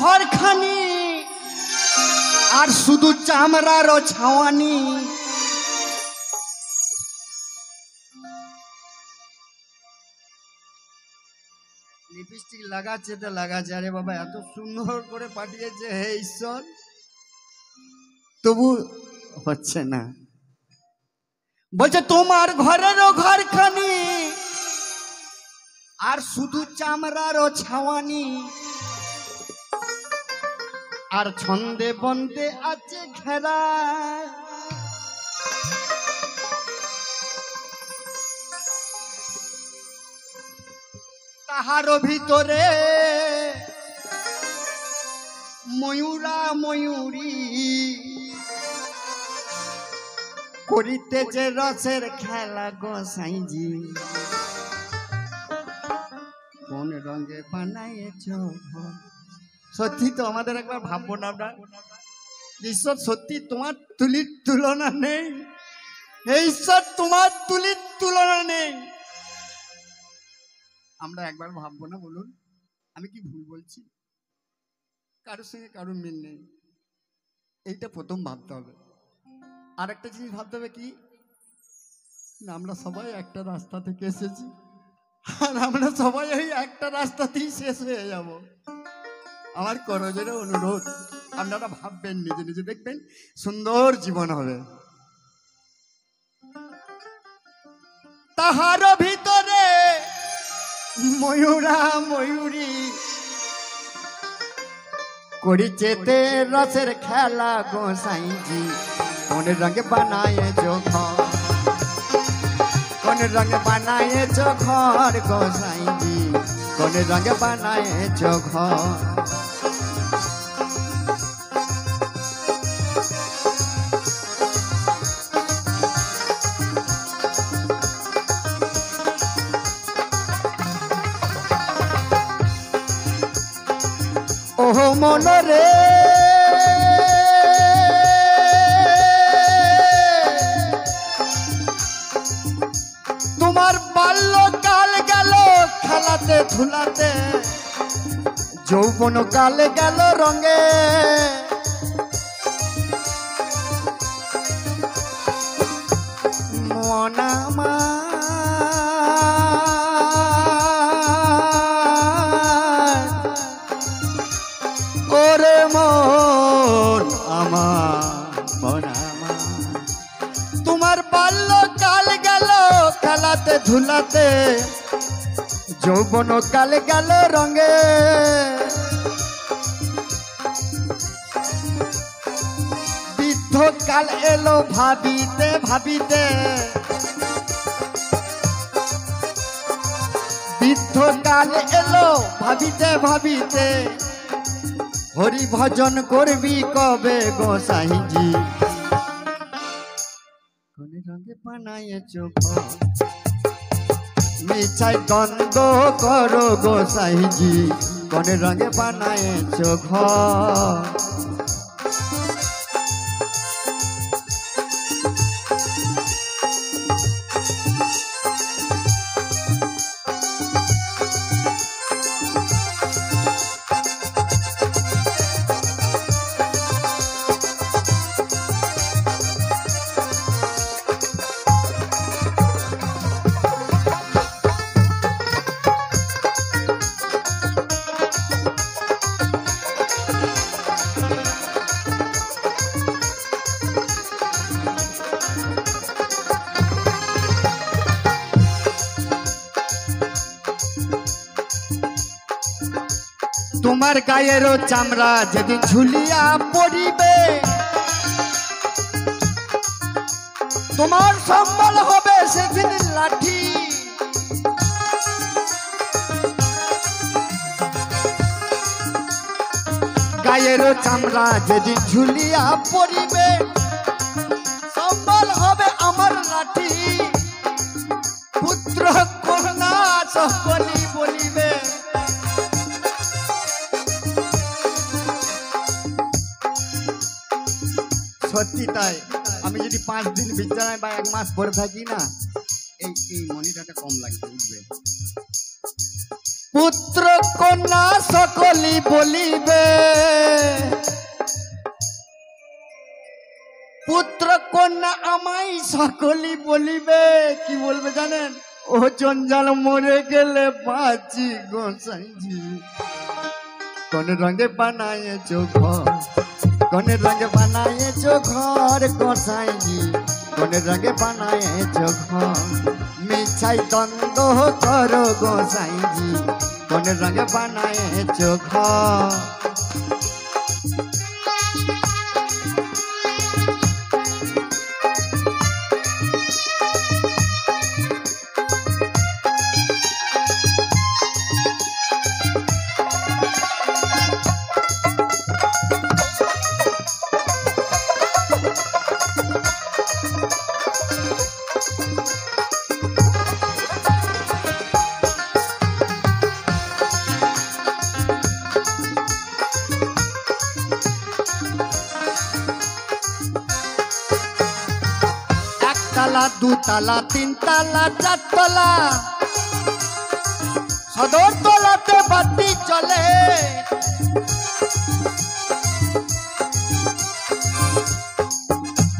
ঘরখানি আর শুধু চামড়ার ছাওয়ানি। লিপস্টিক লাগাচ্ছে তো লাগাচ্ছে, আরে বাবা এত সুন্দর করে পাঠিয়েছে হে ঈশ্বর, তবু হচ্ছে না। বলছে তোমার ঘরেরও ঘরখানি আর শুধু চামড়ারও ছাওয়ানি, আর ছন্দে বন্দে আছে ঘেরা। তাহারও ভিতরে ময়ূরা ময়ূরী করিতেছে রসের খেলা গোসাইজি। কোন রঙে বানাইছ? সত্যি তো আমাদের একবার ভাববো না আমরা, ঈশ্বর সত্যি তোমার তুলির তুলনা নেই, ঈশ্বর তোমার তুলির তুলনা নেই। আমরা একবার ভাববো না? বলুন আমি কি ভুল বলছি? কারোর সঙ্গে কারোর মিল নেই, এইটা প্রথম ভাবতে হবে। আর একটা জিনিস ভাবতে হবে কি, আমরা সবাই একটা রাস্তা থেকে এসেছি, আর আমরা সবাই এই একটা রাস্তাতেই শেষ হয়ে যাব। আমার করজোরে অনুরোধ, আপনারা ভাববেন, নিজে নিজে দেখবেন সুন্দর জীবন হবে। তাহার ভিতরে ময়ূরা ময়ূরী করিছেতে রসের খেলা গোসাইজি। কোন রঙে বানায়েছ ঘর, কোন রঙে বানায়েছ ঘর গোসাইজি, কোন রঙে বানায়েছ ঘর। ওহো মনরে তোমার বাল্যকাল গেল খেলাতে ধুলাতে, যৌবন কাল গেল রঙে। মনামা ওরে মন আমার, মনামা তোমার বাল্যকাল গেল খেলাতে ধুলাতে, যৌবন কাল গেল রঙে। বৃদ্ধ কাল এলো ভাবিতে ভাবিতে, বৃদ্ধ কাল এলো ভাবিতে ভাবিতে, হরি ভজন করবি কবে গোসাইজি। কোন রঙে বানায়েছ ঘর, মিছাই দ্বন্দ্ব করো গোসাইজি, কোন রঙে বানায়েছ ঘর। তোমার গায়েরও চামড়া যেদিন ঝুলিয়া পড়িবে, তোমার সম্বল হবে সেদিন লাঠি। গায়েরও চামড়া যেদিন ঝুলিয়া পড়িবে, সম্বল হবে আমার লাঠি। পুত্র কন্যা সকলি বলিবে, সত্যি তাই। আমি যদি 5 দিন বিছানায় বা 1 মাস পরে থাকি না, এই মনিটাটা কম লাগবে, উঠবে। পুত্র কন্যা সকলি বলিবে, পুত্র কন্যা আমায় সকলি বলিবে। কি বলবে জানেন? ও জঞ্জাল মরে গেলে বাঁচি গোসাইজি। কোন রঙে বানায়েছো ঘর, কোন রঙে বানায়েছো ঘর গোসাইজি, কোন রঙে বানায়েছো ঘর। মিছাই দ্বন্দ্ব করো গোসাইজি, কোন রঙে বানায়েছো ঘর। तला दू तला तीन तला चार तला सदर तलाते बाती चले।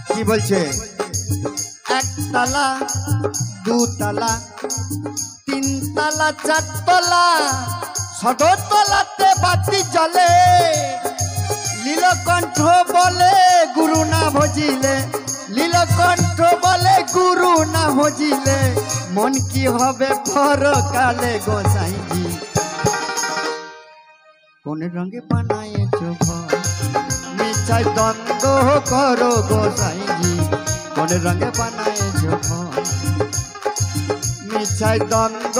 की बोलछे? एक तला दू तला तीन तला चार तला सदर तलाते बाती चले। नीलकंठ बोले गुरु ना भजिले, नीलकंठ बोले गुरु ना भजिले, मन की हबे परकाले गोसाईजी। कोन रंगे बानायेछो घर, मिछाई द्वंद्व करो गोसाईजी, कोन रंगे बानायेछो घर। मिछाई द्वंद्व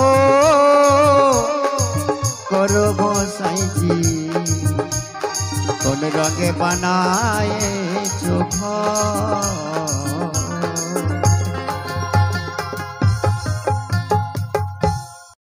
करो गोसाईजी, कोन रंगे बानायेछो घर।